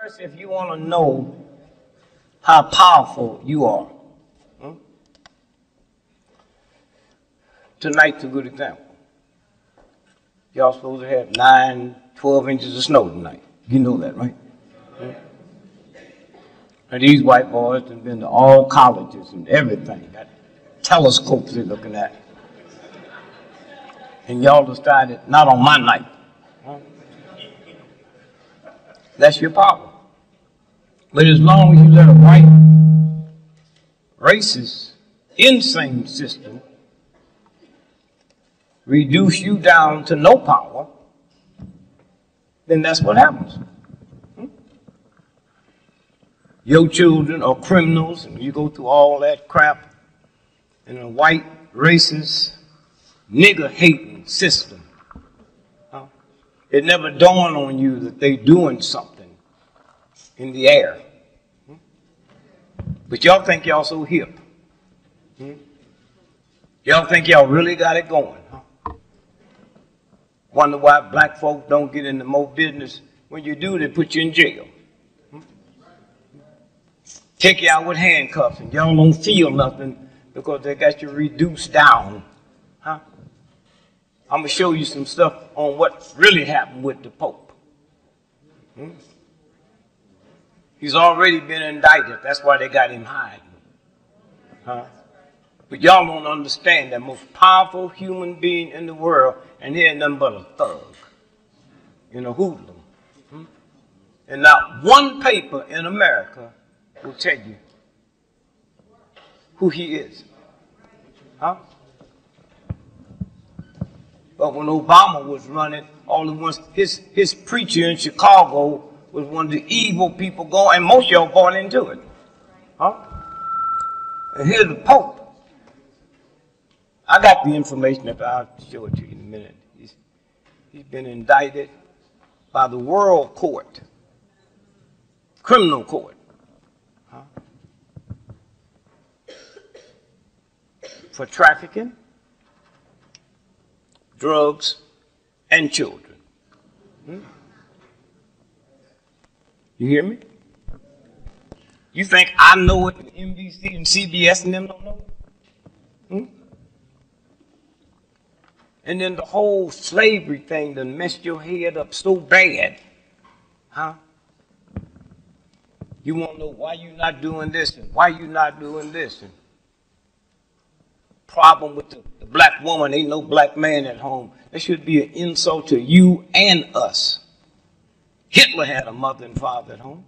First, if you want to know how powerful you are, tonight's a good example. Y'all supposed to have 9, 12 inches of snow tonight. You know that, right? And these white boys have been to all colleges and everything. Got telescopes they're looking at. And y'all decided, not on my night. That's your power. But as long as you let a white, racist, insane system reduce you down to no power, then that's what happens. Your children are criminals, and you go through all that crap in a white, racist, nigger-hating system. It never dawned on you that they're doing something in the air. But y'all think y'all so hip. Y'all think y'all really got it going. Wonder why black folks don't get into more business. When you do, they put you in jail. Take you out with handcuffs, and y'all don't feel nothing because they got you reduced down. I'm going to show you some stuff on what really happened with the Pope. He's already been indicted. That's why they got him hiding. But y'all don't understand that most powerful human being in the world, and he ain't nothing but a thug in a hoodlum. And not one paper in America will tell you who he is. But when Obama was running, all the ones, his preacher in Chicago was one of the evil people going, and most of y'all bought into it. And here's the Pope. I got the information, I'll show it to you in a minute. He's been indicted by the World Court, criminal court, for trafficking, drugs, and children. You hear me? You think I know it, and NBC and CBS and them don't know it? And then the whole slavery thing done messed your head up so bad. You want to know why you not doing this and why you not doing this. And problem with the black woman, ain't no black man at home. That should be an insult to you and us. Hitler had a mother and father at home.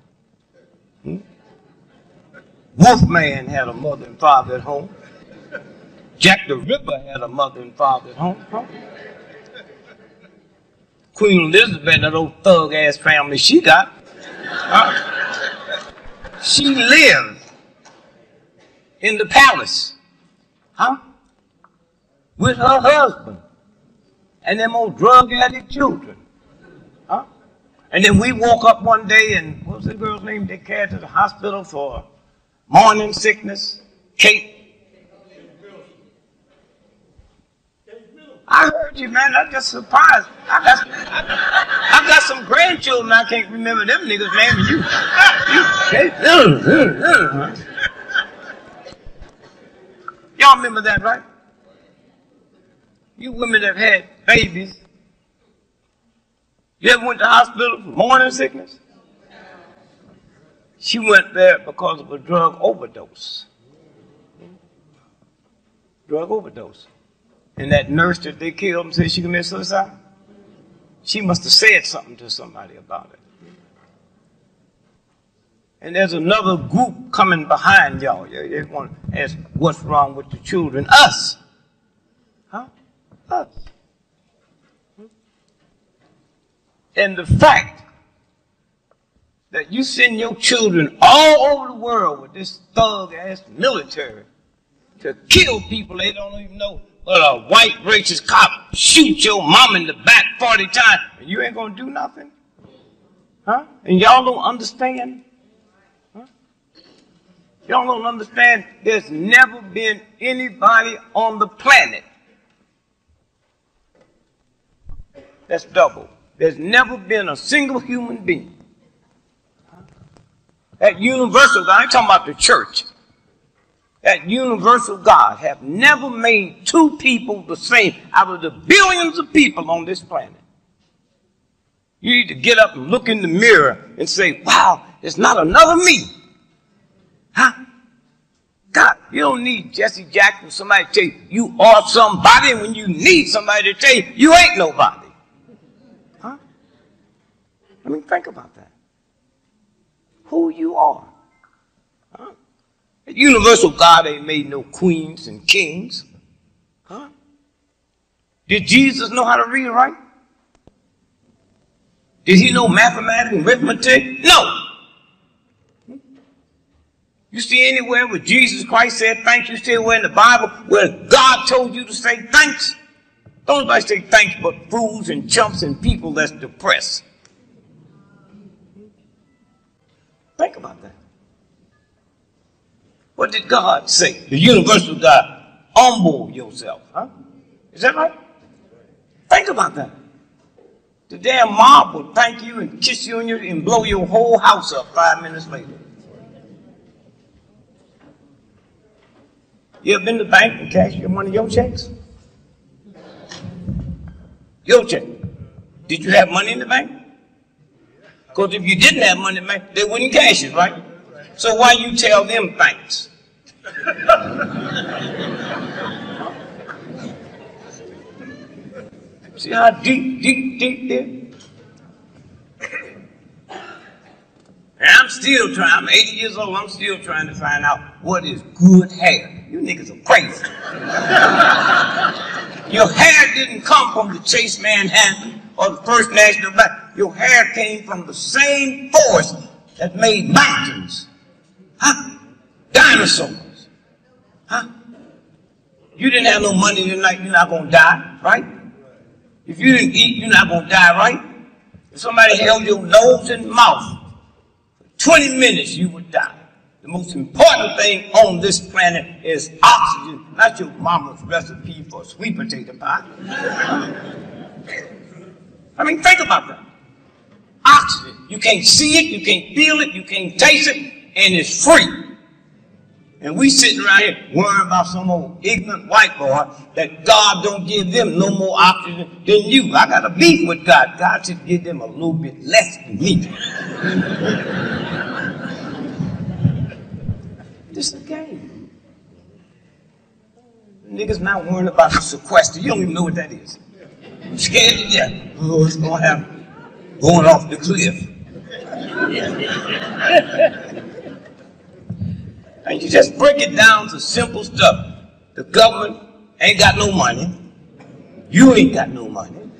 Wolfman had a mother and father at home. Jack the Ripper had a mother and father at home. Queen Elizabeth, that old thug-ass family she got, she lived in the palace, with her husband and them old drug-addict children. And then we woke up one day and, what was the girl's name they carried to the hospital for morning sickness? Kate. I heard you, man. I'm just surprised. I got some grandchildren. I can't remember them niggas' names. Y'all remember that, right? You women that have had babies, you ever went to the hospital for morning sickness? She went there because of a drug overdose. Drug overdose. And that nurse that they killed and said she committed suicide, she must have said something to somebody about it. And there's another group coming behind y'all. They want to ask, what's wrong with the children? Us. Us. And the fact that you send your children all over the world with this thug-ass military to kill people they don't even know, but a white racist cop shoot your mom in the back 40 times, and you ain't gonna do nothing? And y'all don't understand? Y'all don't understand there's never been anybody on the planet that's double. There's never been a single human being That universal God, I'm talking about the church. That universal God have never made two people the same out of the billions of people on this planet. You need to get up and look in the mirror and say, wow, there's not another me. Huh? God, you don't need Jesse Jackson, somebody to tell you you are somebody when you need somebody to tell you you ain't nobody. Huh? I mean, think about that. Who you are. Huh? The universal God ain't made no queens and kings. Huh? Did Jesus know how to read and write? Did he know mathematics and arithmetic? No. You see anywhere where Jesus Christ said thanks? You see anywhere in the Bible where God told you to say thanks? Don't nobody say thanks but fools and chumps and people that's depressed. Think about that. What did God say? The universal God, humble yourself. Huh? Is that right? Think about that. The damn mob will thank you and kiss you and blow your whole house up 5 minutes later. You ever been to the bank and cash one of your checks? Your check. Did you have money in the bank? Because if you didn't have money in the bank, they wouldn't cash it, right? So why you tell them thanks? See how deep there? And I'm still trying. I'm 80 years old. I'm still trying to find out what is good hair. You niggas are crazy. Your hair didn't come from the Chase Manhattan or the First National Bank. Your hair came from the same force that made mountains. Huh? Dinosaurs. Huh? You didn't have no money tonight, you're not going to die, right? If you didn't eat, you're not going to die, right? If somebody held your nose and mouth for 20 minutes, you would die. The most important thing on this planet is oxygen, not your mama's recipe for sweet potato pie. I mean, think about that. Oxygen. You can't see it, you can't feel it, you can't taste it, and it's free. And we sitting around here worrying about some old ignorant white boy that God don't give them no more oxygen than you. I got a beef with God. God should give them a little bit less than me. This is a game. Niggas not worrying about the sequester. You don't even know what that is. I'm scared to death. Oh, it's going to happen. Going off the cliff. And you just break it down to simple stuff. The government ain't got no money. You ain't got no money.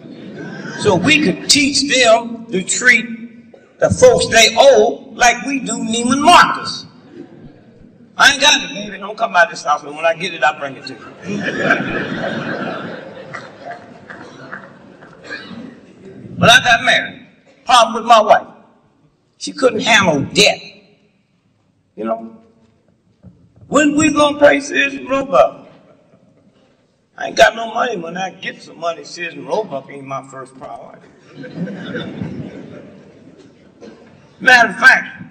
So we could teach them to treat the folks they owe like we do Neiman Marcus. I ain't got it, baby. Don't come out this house, but when I get it, I'll bring it to you. When I got married, problem with my wife. She couldn't handle debt. You know? When we gonna pay Sears and Roebuck? I ain't got no money. When I get some money, Sears and Roebuck ain't my first priority. Matter of fact,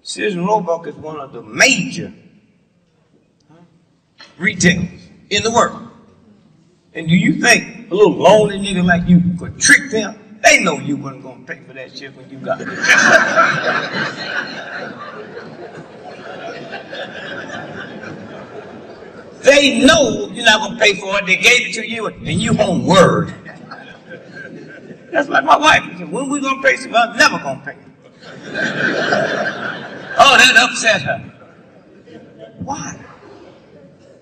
Sears and Roebuck is one of the major retailers in the world. And do you think a little lonely nigga like you could trick them? They know you wasn't gonna pay for that shit when you got it. They know you're not going to pay for it. They gave it to you, and you on word. That's like my wife. She said, when we going to pay some? I'm never going to pay. Oh, that upset her. Why?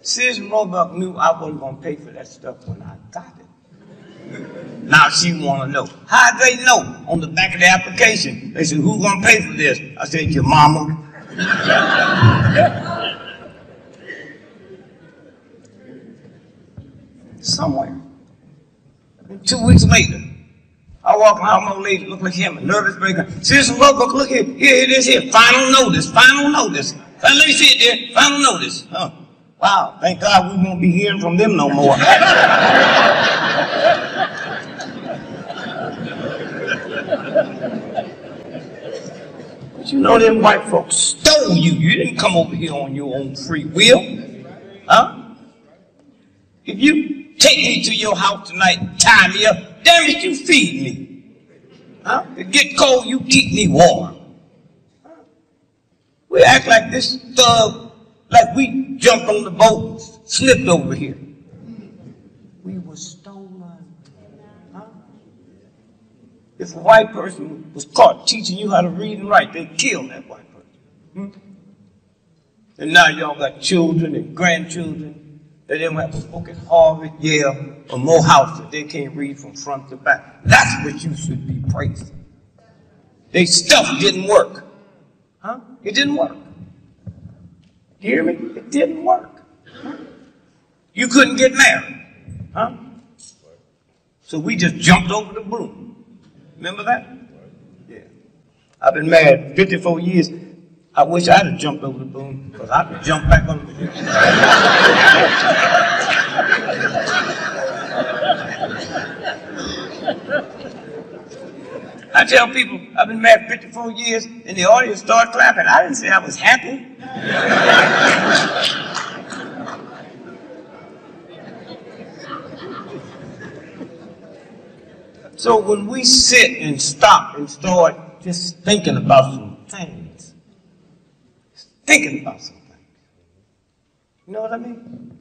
Sears and Roebuck knew I wasn't going to pay for that stuff when I got it. Now she want to know. How'd they know? On the back of the application, they said, who's going to pay for this? I said, your mama. Somewhere. 2 weeks later, I walk around, my old lady look like him, a nervous breaker. Sears and Roebuck, look here, here it is here. Final notice, final notice. Let me see it there, final notice. Huh. Wow, thank God we won't be hearing from them no more. But you know them white folks stole you. You didn't come over here on your own free will. Huh? If you take me to your house tonight and tie me up, damn it, you feed me. Huh? If it get cold, you keep me warm. Huh? We act like this thug, like we jumped on the boat and slipped over here. We were stolen. Huh? If a white person was caught teaching you how to read and write, they'd kill that white person. Hmm? And now y'all got children and grandchildren. They didn't have to work at Harvard, Yale, or Morehouse that they can't read from front to back. That's what you should be praising. They stuff didn't work. Huh? It didn't work. You hear me? It didn't work. Huh? You couldn't get married. Huh? So we just jumped over the broom. Remember that? Yeah. I've been married 54 years. I wish I'd have jumped over the boom, because I could jump back on the I tell people, I've been married 54 years, and the audience started clapping. I didn't say I was happy. So when we sit and stop and start just thinking about some things, thinking about something. You know what I mean?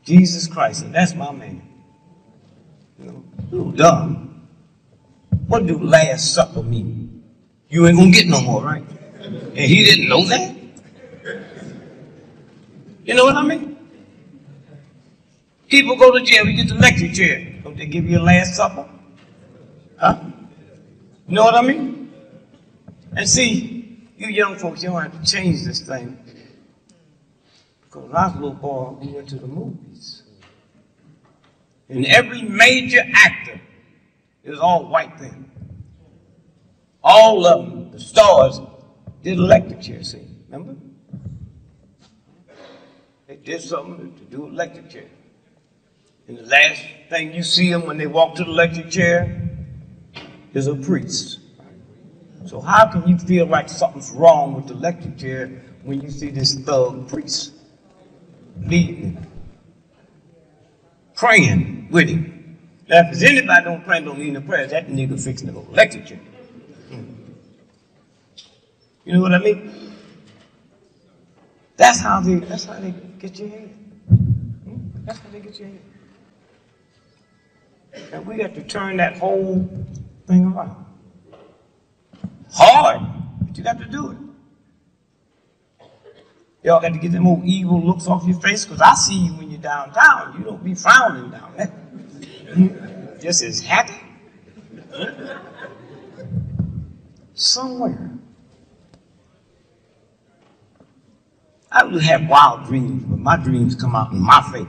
Jesus Christ, and that's my man. You know, you dumb. What do Last Supper mean? You ain't gonna get no more, right? And he didn't know that? You know what I mean? People go to jail, you get the electric chair. Don't they give you a Last Supper? Huh? You know what I mean? And see, you young folks, you don't have to change this thing. Because when I was a little boy, we went to the movies. And every major actor, it was all white then. All of them, the stars, did electric chair scene, remember? They did something to do electric chair. And the last thing you see them when they walk to the electric chair is a priest. So how can you feel like something's wrong with the electric chair when you see this thug priest leading him, praying with him? Now, if there's anybody don't pray, don't need no prayers, that nigga fixing to go electric chair. You know what I mean? That's how they get your head. That's how they get your head. And we got to turn that whole thing around. Hard, but you got to do it. Y'all got to get them old evil looks off your face, because I see you when you're downtown. You don't be frowning down there. Just as happy. Somewhere. I would have wild dreams, but my dreams come out in my favor.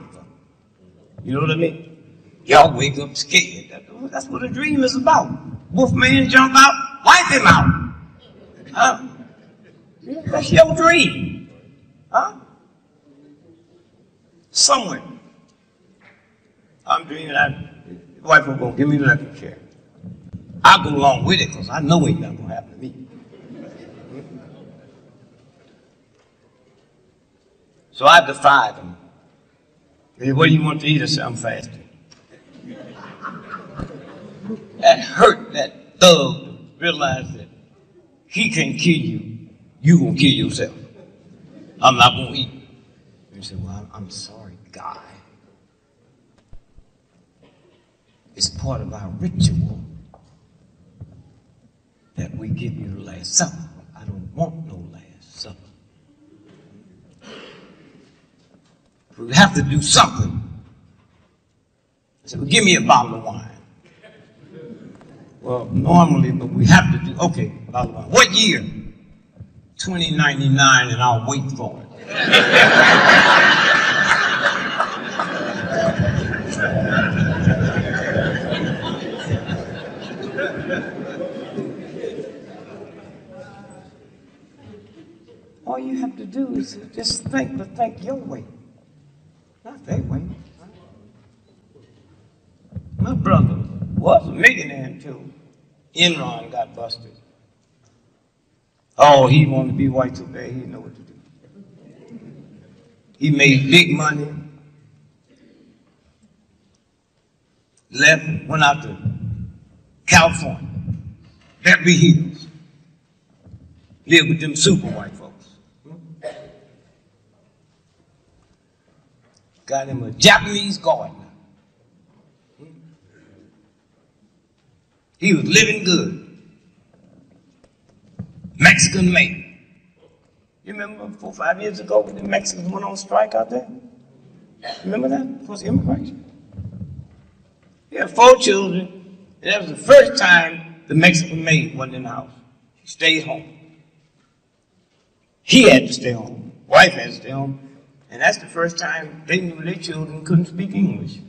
You know what I mean? Y'all wake up scared. That's what a dream is about. Wolfman jump out, wipe him out. Huh? That's your dream. Huh? Somewhere. I'm dreaming the wife will go give me the electric chair. I'll go along with it because I know ain't nothing gonna happen to me. So I defied them. Hey, what do you want to eat? I said, I'm fasting. That hurt that thug to realize that he can't kill you, you gonna kill yourself. I'm not gonna eat. And he said, well, I'm sorry, guy. It's part of our ritual that we give you the Last Supper. I don't want no Last Supper. We have to do something. I said, well, give me a bottle of wine. Well, normally, but we have to do, okay, bottle of wine. What year? 2099, and I'll wait for it. All you have to do is just think, but think your way. Not their way. My brother was a millionaire until Enron got busted. Oh, he wanted to be white so bad, he didn't know what to do. He made big money, left, went out to California, Beverly Hills, lived with them super white folks. Got him a Japanese gardener. He was living good. Mexican made. You remember 4 or 5 years ago when the Mexicans went on strike out there? Remember that? For immigration. He had 4 children, and that was the first time the Mexican maid wasn't in the house. She stayed home. He had to stay home. Wife had to stay home. And that's the first time they knew their children couldn't speak English.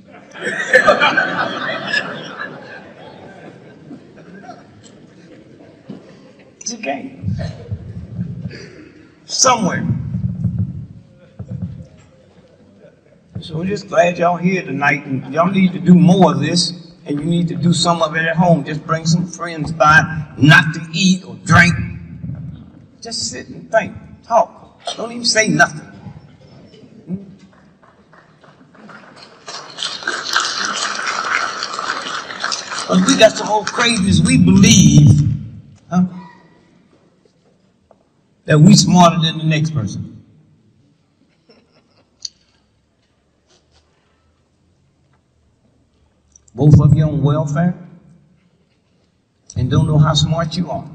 It's a game. Somewhere. So we're just glad y'all here tonight, and y'all need to do more of this, and you need to do some of it at home. Just bring some friends by, not to eat or drink. Just sit and think, talk. Don't even say nothing. But we got some old crazies, we believe that we smarter than the next person. Both of you on welfare and don't know how smart you are.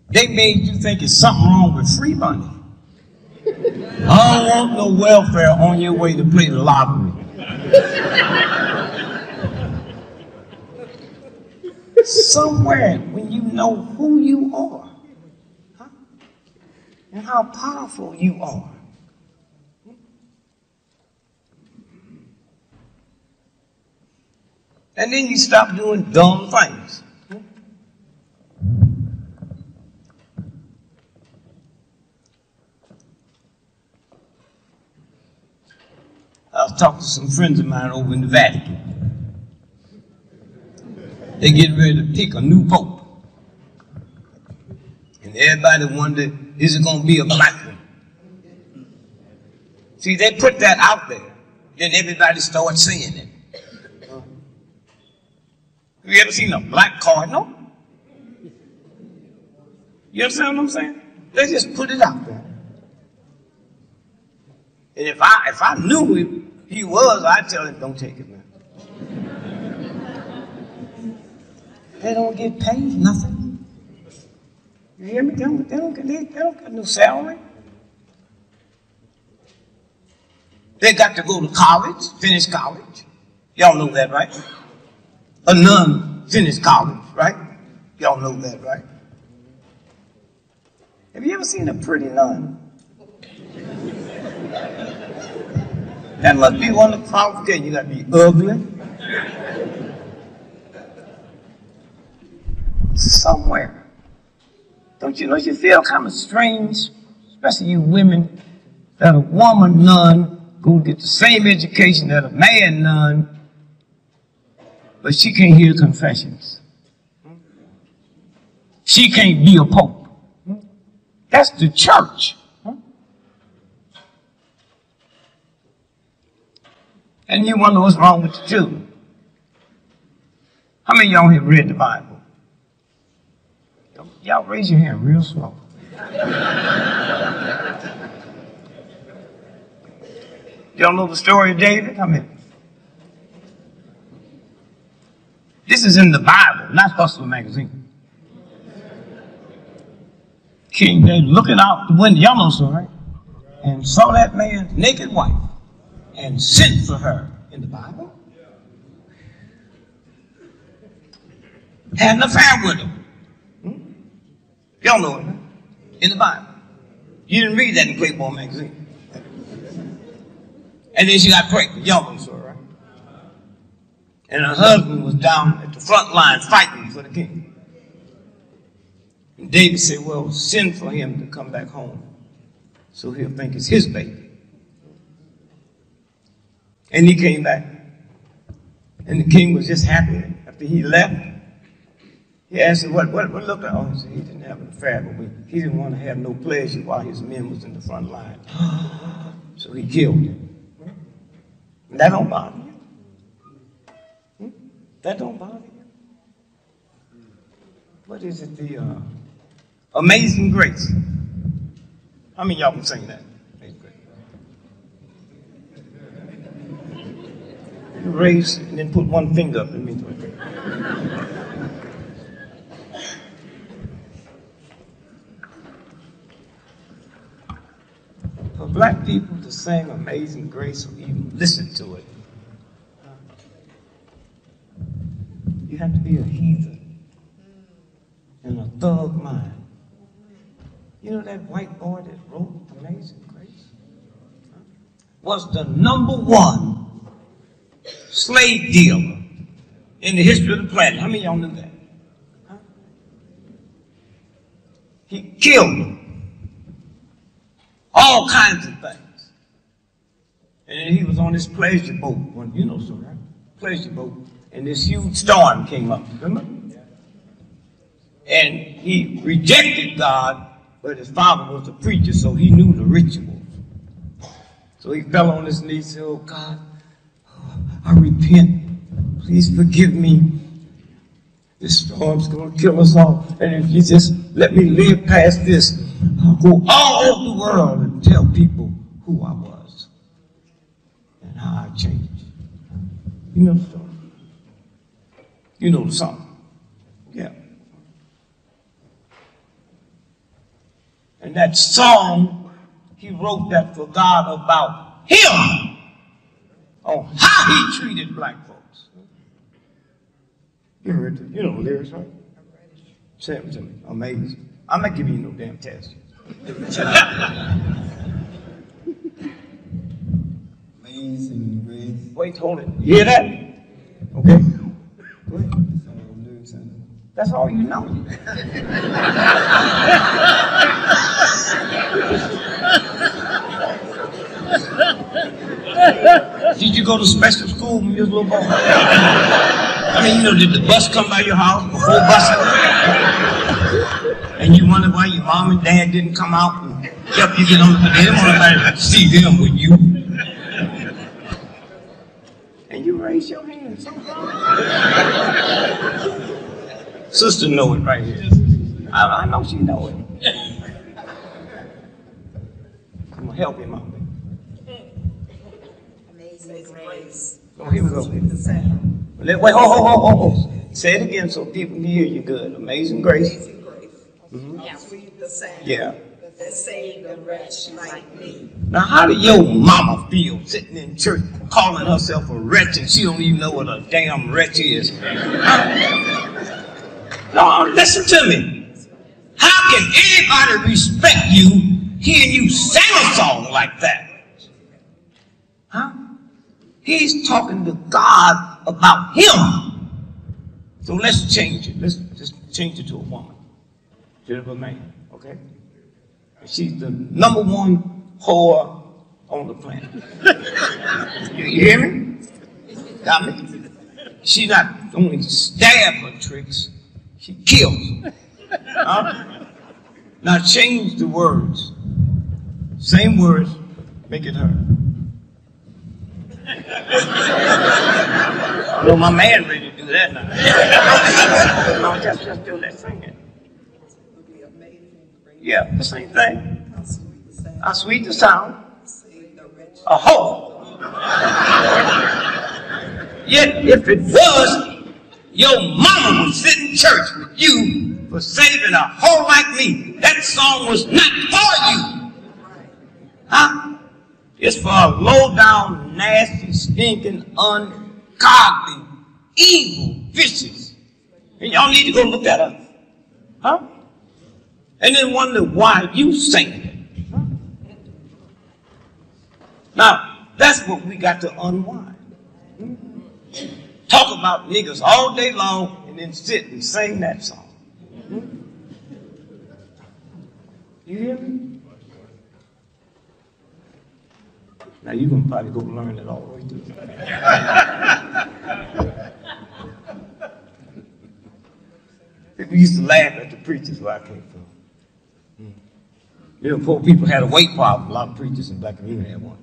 They made you think it's something wrong with free money. I don't want no welfare on your way to play the lottery. Somewhere when you know who you are, and how powerful you are. And then you stop doing dumb things. I was talking to some friends of mine over in the Vatican. They get ready to pick a new pope. And everybody wondered, is it going to be a black one? See, they put that out there. Then everybody starts saying it. Have you ever seen a black cardinal? You understand what I'm saying? They just put it out there. And if I knew who he was, I'd tell him, don't take it, man. They don't get paid nothing. You hear me? They don't get no salary. They got to go to college, finish college. Y'all know that, right? A nun finished college, right? Y'all know that, right? Have you ever seen a pretty nun? That must be one of the qualifications. You got to be ugly. Somewhere. Don't you know, you feel kind of strange, especially you women, that a woman nun go get the same education that a man nun, but she can't hear confessions. She can't be a pope. That's the church. And you wonder what's wrong with the children. How many of y'all have read the Bible? Y'all raise your hand real slow. Y'all know the story of David? How many? This is in the Bible, not Hustler magazine. King David looking out the window, y'all know the story, right? And saw that man's naked wife and sent for her in the Bible. Had an affair with her. Y'all know it, right? In the Bible. You didn't read that in Playboy magazine. And then she got pregnant. Y'all know the story, right? And her husband was down at the front line fighting for the king. And David said, well, send for him to come back home so he'll think it's his baby. And he came back And the king was just happy after he left. He asked him, what looked like? Oh, he said he didn't have an affair, but he didn't want to have no pleasure while his men was in the front line. So he killed him. And that don't bother you? That don't bother you? What is it? The Amazing Grace. How many of y'all can sing that? Amazing Grace. You raise and then put one finger up and mean it. For black people to sing Amazing Grace or even listen to it, you have to be a heathen and a thug mind. You know that white boy that wrote Amazing Grace was the #1 slave dealer in the history of the planet. How many of y'all knew that? He killed them. All kinds of things. And then he was on this pleasure boat. Well, you know so, right? Pleasure boat. And this huge storm came up. Remember? And he rejected God, but his father was a preacher, so he knew the rituals. So he fell on his knees and said, oh God, I repent. Please forgive me. This storm's going to kill us all. And if you just let me live past this, I'll go all over the world and tell people who I was and how I changed. You know the story? You know the song? Yeah. And that song, he wrote that for God about him, on how he treated black folks. You heard it. You know the lyrics, right? Say it to me. Amazing. I'm not giving you no damn test. Amazing Grace. Wait, hold it. You hear that? Okay. Go ahead. That's all you know. Did you go to special school when you was a little boy? I mean, you know, did the bus come by your house before busing? And you wonder why your mom and dad didn't come out and help you get on the bus. They didn't want to see them with you. And you raise your hand. Sister know it right here. I know she know it. Come on, help him out. Amazing Grace. Oh, here we go. Wait, ho. Say it again so people can hear you good. Amazing Grace. Amazing Grace. Mm-hmm. How sweet the sound. Yeah. That saved a wretch like me. Now, how do your mama feel sitting in church calling herself a wretch and she don't even know what a damn wretch is? No, listen to me. How can anybody respect you hearing you sing a song like that? Huh? He's talking to God about him. So let's change it. Let's just change it to a woman. Instead of a man, okay? She's the #1 whore on the planet. You hear me? Got me? She not only stab her tricks, she kills them. Huh? Now change the words. Same words, make it her. No, my man ready to do that now. No, just do that singing. Yeah, the same thing. How sweet the sound. A hoe. Yet if it was, your mama would sit in church with you for saving a hoe like me. That song was not for you. Huh? It's for low down, nasty, stinking, ungodly, evil, vicious. And y'all need to go look that up. Huh? And then wonder why you sing it. Huh? Now, that's what we got to unwind. Talk about niggas all day long and then sit and sing that song. You hear me? Now you're going to probably go learn it all the way through. We used to laugh at the preachers where I came from. You know, poor people had a weight problem. A lot of preachers in Black community had one.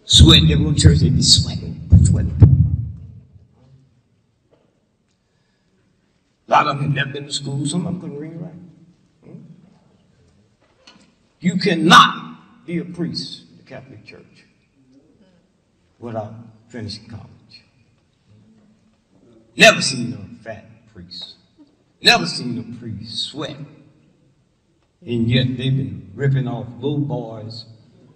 Sweating, they go to church, they'd be sweating. A lot of them had never been to school. Some of them couldn't read and write. You cannot be a priest in the Catholic Church without finishing college. Never seen a fat priest. Never seen a priest sweat. And yet they've been ripping off little boys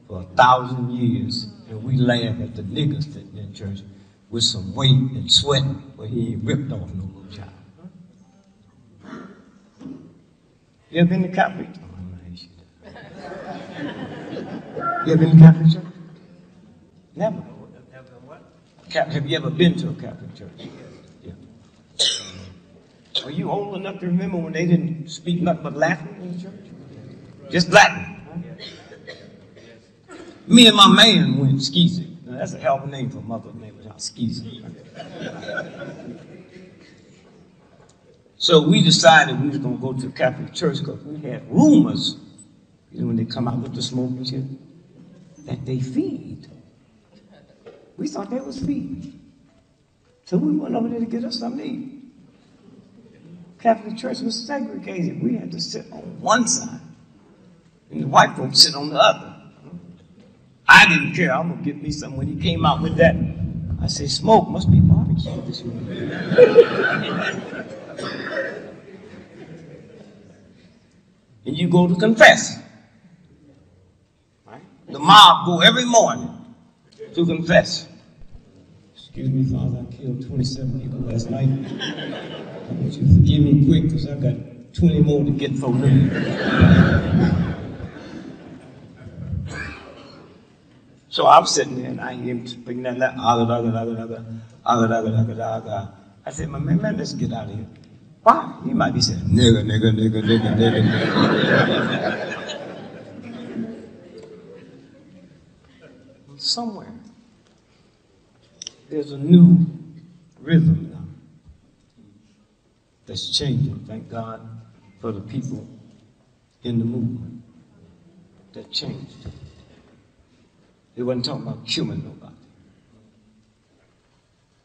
for 1,000 years, and we laugh at the niggas sitting in church with some weight and sweat, but he ain't ripped off no little child. You ever been to Catholic? Oh, I'm gonna ask you that. You ever been to Catholic church? Never. Have you ever been to a Catholic church? Yeah. Are you old enough to remember when they didn't speak nothing but Latin in the church? Just Latin. Huh? Me and my man went skeezy. Now, that's a hell of a name for a mother's name without skeezy. So we decided we was going to go to a Catholic church because we had rumors, you know, when they come out with the smoking shit, that they feed. We thought they was feeding. So we went over there to get us something to eat. Catholic church was segregated. We had to sit on one side, and the white folks sit on the other. I didn't care. I'm going to get me something. When he came out with that, I said, smoke must be barbecue this morning. And you go to confess. Right? The mob go every morning to confess. Excuse me, Father, I killed 27 people last night. I want you to forgive me quick because I've got 20 more to get for me. So I'm sitting there and I hear him speaking that I said, my man, let's get out of here. Why? He might be saying, nigga. Somewhere, there's a new rhythm now that's changing. Thank God for the people in the movement that changed. They wasn't talking about killing nobody.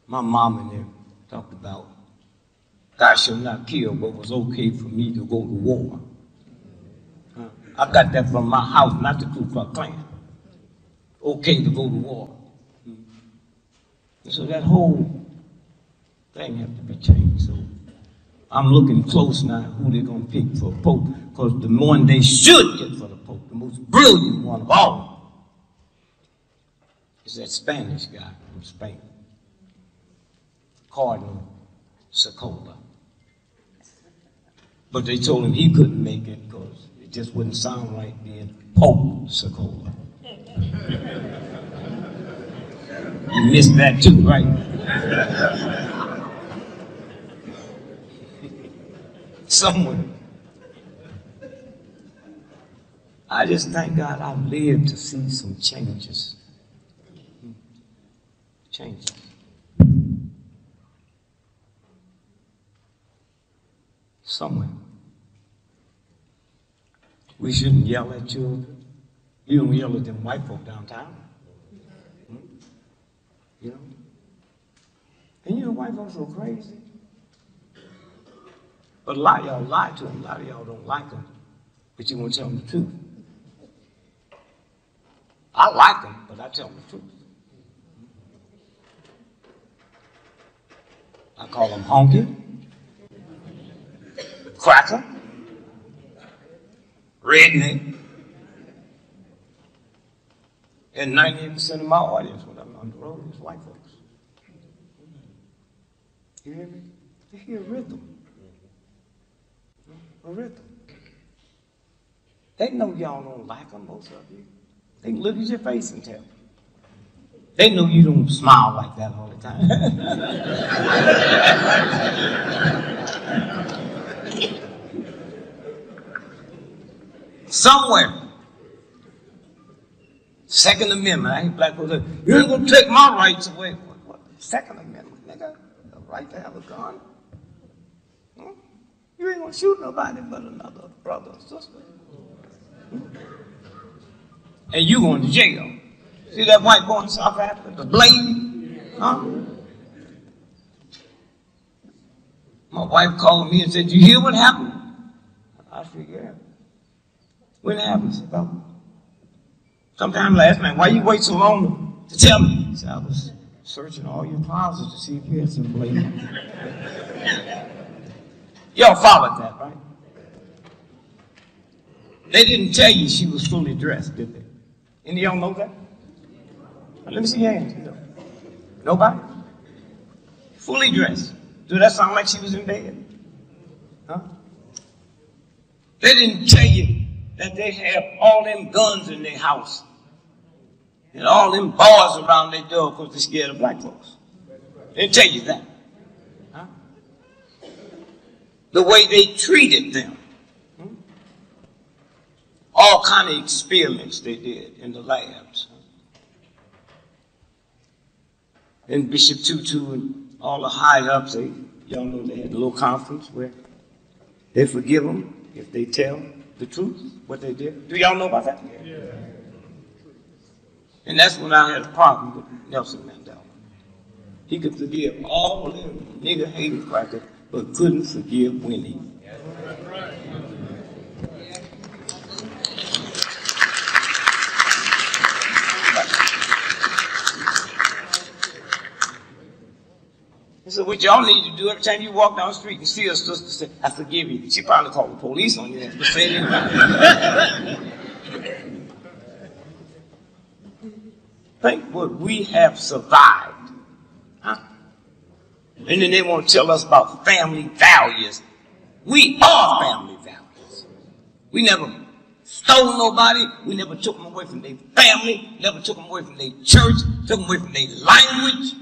My mom and them talked about, "Thou shalt not kill," but it was okay for me to go to war. I got that from my house, not the Ku Klux Klan. Okay to go to war. So that whole thing has to be changed. So I'm looking close now who they're going to pick for Pope, because the one they should get for the Pope, the most brilliant one of all, is that Spanish guy from Spain, Cardinal Socola. But they told him he couldn't make it because it just wouldn't sound right being Pope Socola. You missed that too, right? Somewhere. I just thank God I've lived to see some changes. Changes. Somewhere. We shouldn't yell at children. You don't yell at them white folk downtown. You know? And you know white folks are crazy. But a lot of y'all lie to them. A lot of y'all don't like them. But you won't tell them the truth. I like them, but I tell them the truth. I call them honky, cracker, redneck, and 98% of my audience when I'm on the road is white folks. You hear me? They hear rhythm. A rhythm. They know y'all don't like them, most of you. They can look at your face and tell. They know you don't smile like that all the time. Somewhere. Second Amendment. I ain't black folks say, you ain't gonna take my rights away. What? Second Amendment, nigga? The right to have a gun? You ain't gonna shoot nobody but another brother or sister. And you going to jail. See that white boy in South Africa, the blade? Huh? My wife called me and said, you hear what happened? I said, yeah. When it happened? She said, oh, sometime last night. Why you wait so long to tell me? He said, I was searching all your closets to see if you had some blade. Y'all followed that, right? They didn't tell you she was fully dressed, did they? Any of y'all know that? Let me see your hands. Nobody? Fully dressed. Do that sound like she was in bed? Huh? They didn't tell you that they have all them guns in their house and all them bars around their door because they're scared of black folks. They didn't tell you that. Huh? The way they treated them. All kind of experiments they did in the labs. And Bishop Tutu and all the high-ups, y'all know they had a little conference where they forgive them if they tell the truth, what they did. Do y'all know about that? Yeah. And that's when I had a problem with Nelson Mandela. He could forgive all of them nigger hating crackers, but couldn't forgive Winnie. So what y'all need to do every time you walk down the street and see a sister say, I forgive you. She probably called the police on you. But say it anyway. Think what we have survived. Huh? And then they want to tell us about family values. We are family values. We never stole nobody. We never took them away from their family. Never took them away from their church. Took them away from their language.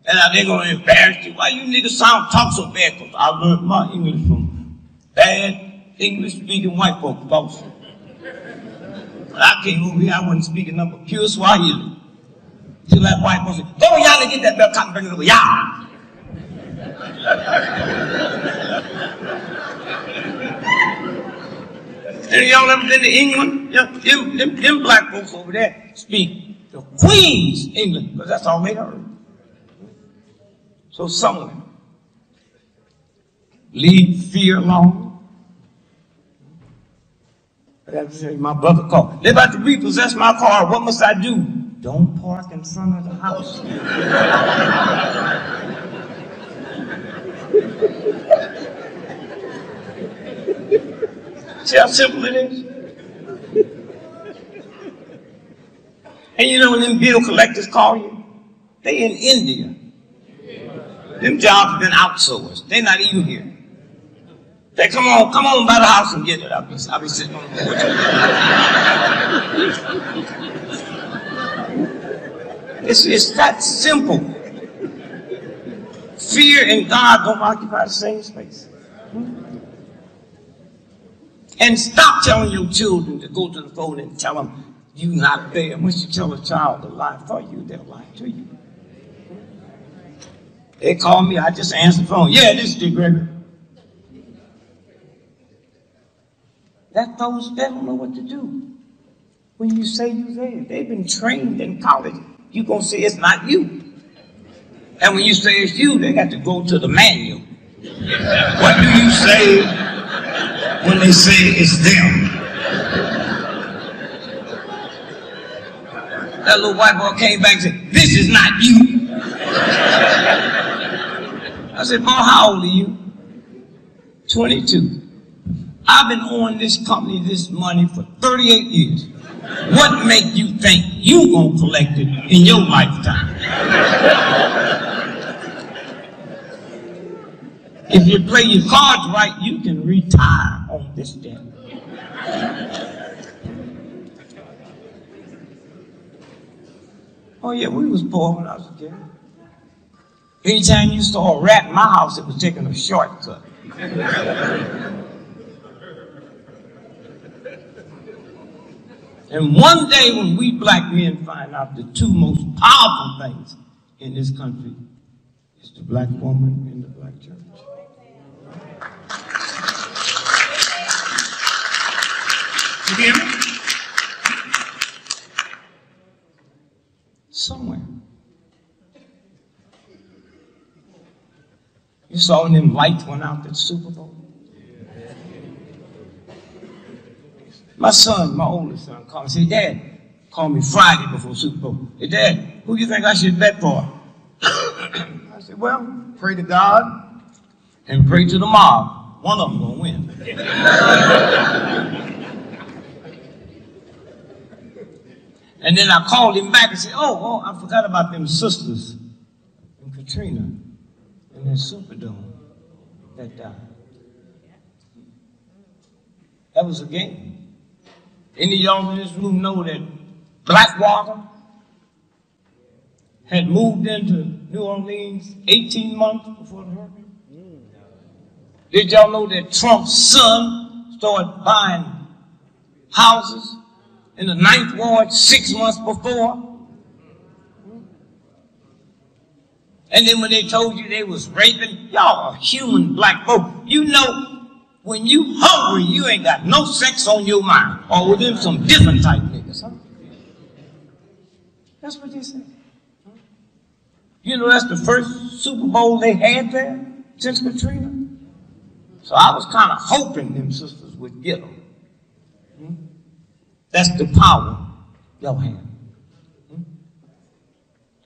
And now they're going to embarrass you. Why you niggas talk so bad? Because I learned my English from bad English-speaking white folks, boss. When I came over here, I wasn't speaking number pure Swahili. Till that white boy said, go y'all and get that bell cotton, bring it over, y'all. And y'all ever been to England? Them black folks over there speak the Queen's English, because that's all they heard. So someone leave fear alone. I got to say, my brother called. They're about to repossess my car. What must I do? Don't park in front of the house. See how simple it is? And you know when them bill collectors call you? They in India. Them jobs have been outsourced. They're not even here. They come on by the house and get it. I'll be sitting on the porch. It's that simple. Fear and God don't occupy the same space. And stop telling your children to go to the phone and tell them you're not there. Once you tell a child to lie for you, they'll lie to you. They call me, I just answer the phone. Yeah, this is Gregory. That those, they don't know what to do. When you say you're there, they've been trained in college. You're going to say it's not you. And when you say it's you, they got to go to the manual. What do you say when they say it's them? That little white boy came back and said, this is not you. I said, boy, how old are you? 22. I've been owing this company this money for 38 years. What make you think you gonna collect it in your lifetime? If you play your cards right, you can retire on this debt. Oh yeah, we was poor when I was a kid. Anytime you saw a rat in my house, it was taking a shortcut. And one day when we black men find out the two most powerful things in this country is the black woman and the black church. You hear me? Somewhere. You saw when them lights went out at the Super Bowl? My son, my oldest son, called me and said, Dad, called me Friday before Super Bowl. Hey, Dad, who do you think I should bet for? I said, well, pray to God and pray to the mob. One of them gonna win. And then I called him back and said, oh, I forgot about them sisters and Katrina and that Superdome that died. That was a game. Any of y'all in this room know that Blackwater had moved into New Orleans 18 months before the hurricane? Did y'all know that Trump's son started buying houses in the 9th Ward 6 months before? And then when they told you they was raping, y'all are human black folk. You know, when you hungry, you ain't got no sex on your mind. Or with them some different type niggas, huh? That's what they say. You know, that's the first Super Bowl they had there since Katrina. So I was kind of hoping them sisters would get them. That's the power y'all have.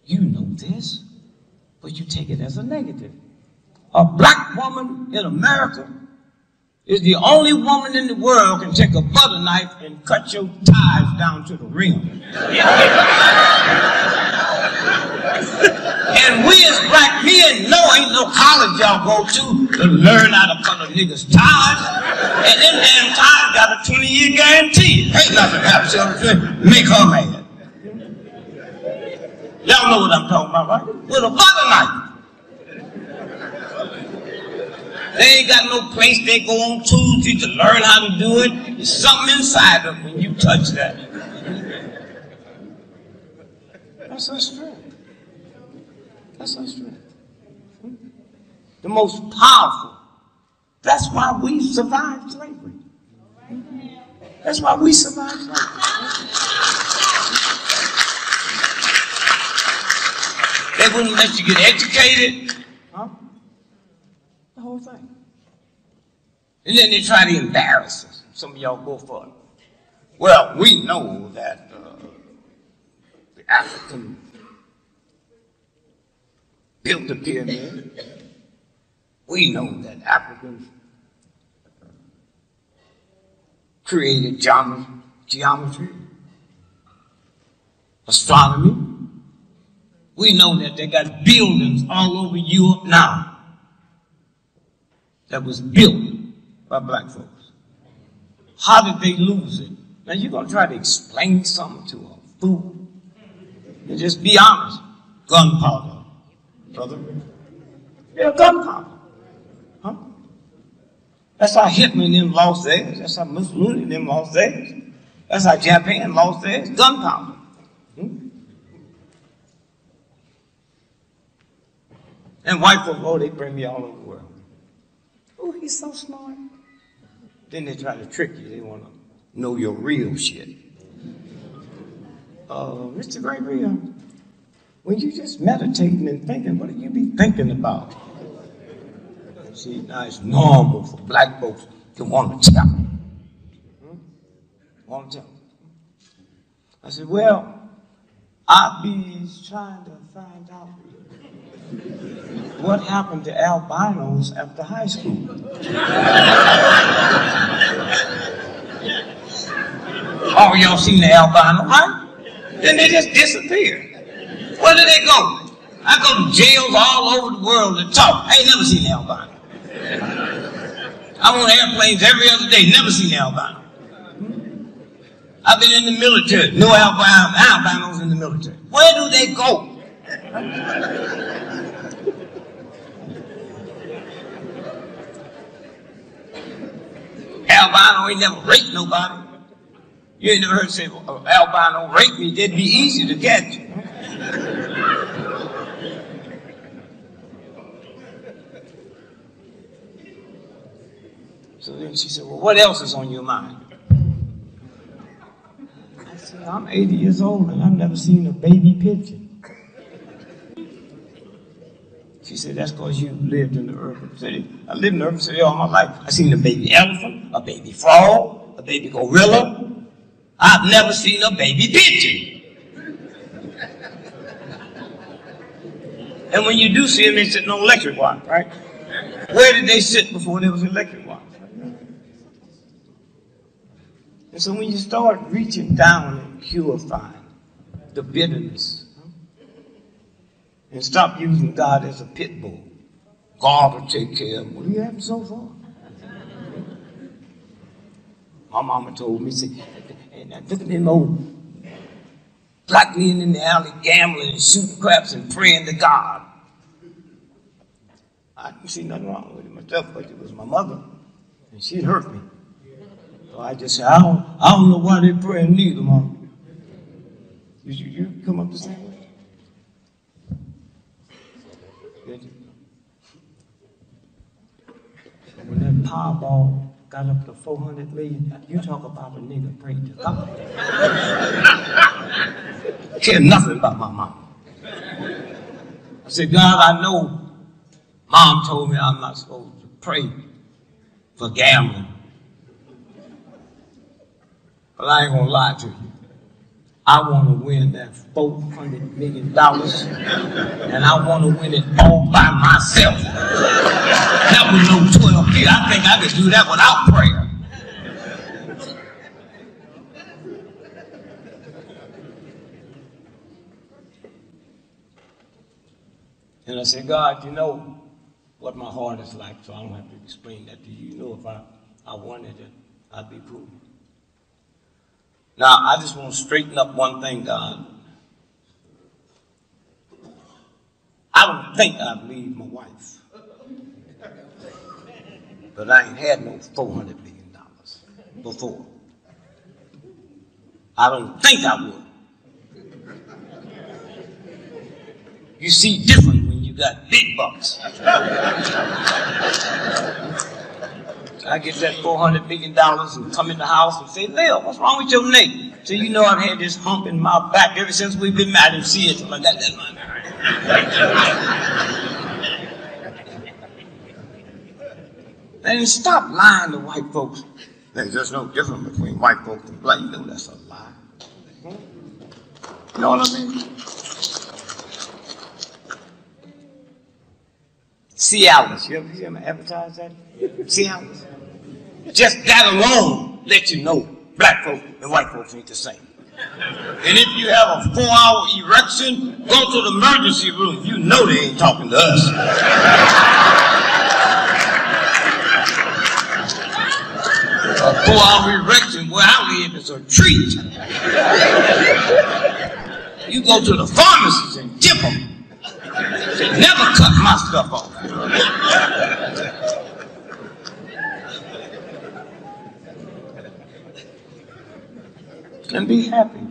You know this, but you take it as a negative. A black woman in America is the only woman in the world can take a butter knife and cut your ties down to the rim. And we as black men know ain't no college y'all go to learn how to cut a nigga's ties. And them damn ties got a 20-year guarantee. Ain't nothing happens to make her mad. Y'all know what I'm talking about, right? With a butter knife. They ain't got no place they go on Tuesday to learn how to do it. There's something inside them when you touch that. That's our strength. That's our strength. The most powerful. That's why we survived slavery. That's why we survived slavery. They wouldn't let you get educated. Huh? The whole thing. And then they try to embarrass us. Some of y'all go for it. Well, we know that the African built the pyramid. We know that Africans created geometry, astronomy. We know that they got buildings all over Europe now that was built by black folks. How did they lose it? Now you're going to try to explain something to a fool. And just be honest. Gunpowder, brother. Yeah, gunpowder. Huh? That's how Hitler and them lost theirs. That's how Mussolini and them lost theirs. That's how Japan lost theirs. Gunpowder. And white folks, oh, they bring me all over the world. Oh, he's so smart. Then they try to trick you. They want to know your real shit. Mr. Gregory, when you just meditating and thinking, what do you be thinking about? See, now it's normal for black folks to want to tell. Want to tell. I said, well, I be trying to find out what happened to albinos after high school. Oh, y'all seen the albino, huh? Then they just disappear. Where do they go? I go to jails all over the world to talk. I ain't never seen the albino. I'm on airplanes every other day, never seen the albino. I've been in the military, no albinos in the military. Where do they go? Albino ain't never raped nobody. You ain't never heard say, well, albino raped me, that'd be easy to catch. So then she said, well, what else is on your mind? See, I'm 80 years old and I've never seen a baby pigeon. She said, that's because you lived in the urban city. I lived in the urban city all my life. I seen a baby elephant, a baby frog, a baby gorilla. I've never seen a baby pigeon. And when you do see them, they sit on electric wire, right? Where did they sit before there was electric wire? And so when you start reaching down and purifying the bitterness, and stop using God as a pit bull, God will take care of them. Well, you haven't so far. My mama told me, said, look at them old black men in the alley gambling and shooting craps and praying to God. I didn't see nothing wrong with it myself, but it was my mother, and she'd hurt me. So I just said, I don't know why they're praying neither, Mama. You come up the same way? When that Powerball got up to 400 million, you talk about a nigga praying to God. Care nothing about my mom. I said, God, I know Mom told me I'm not supposed to pray for gambling. But I ain't gonna lie to you. I want to win that $400 million, and I want to win it all by myself. That was no 12 feet. I think I could do that without prayer. And I said, God, you know what my heart is like, so I don't have to explain that to you. You know if I wanted it, I'd be cool. Now, I just want to straighten up one thing, God. I don't think I'd leave my wife. But I ain't had no $400 million before. I don't think I would. You see different when you got big bucks. I get that $400 million and come in the house and say, Lil, what's wrong with your neck? So you know I've had this hump in my back ever since we've been married. And see it like that. That's my And stop lying to white folks. There's no difference between white folks and black. You know that's a lie. You know what I mean? Cialis. You ever hear them advertise that? Cialis. Just that alone let you know black folks and white folks ain't the same. And if you have a 4-hour erection, go to the emergency room. You know they ain't talking to us. A 4-hour erection where I live is a treat. You go to the pharmacist and tip them. They never cut my stuff off. And be happy.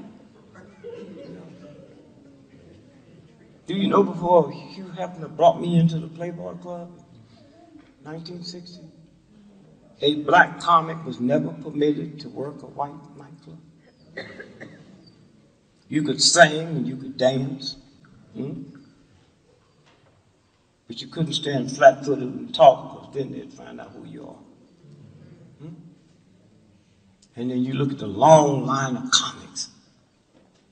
Do you know before Hugh Hefner brought me into the Playboy Club, 1960, a black comic was never permitted to work a white nightclub. You could sing and you could dance, but you couldn't stand flat-footed and talk, because then they'd find out who you are. And then you look at the long line of comics,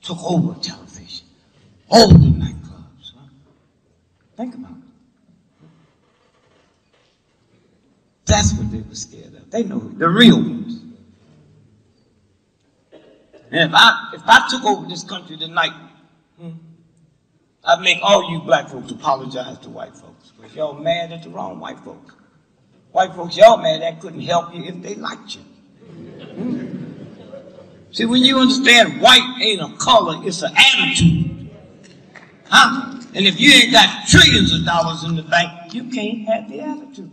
took over television, over the nightclubs. Think about it. That's what they were scared of. They know the real ones. And if I took over this country tonight, I'd make all you black folks apologize to white folks, because y'all mad at the wrong white folks. White folks, y'all mad that couldn't help you if they liked you. See, when you understand white ain't a color, it's an attitude. Huh? And if you ain't got trillions of dollars in the bank, you can't have the attitude.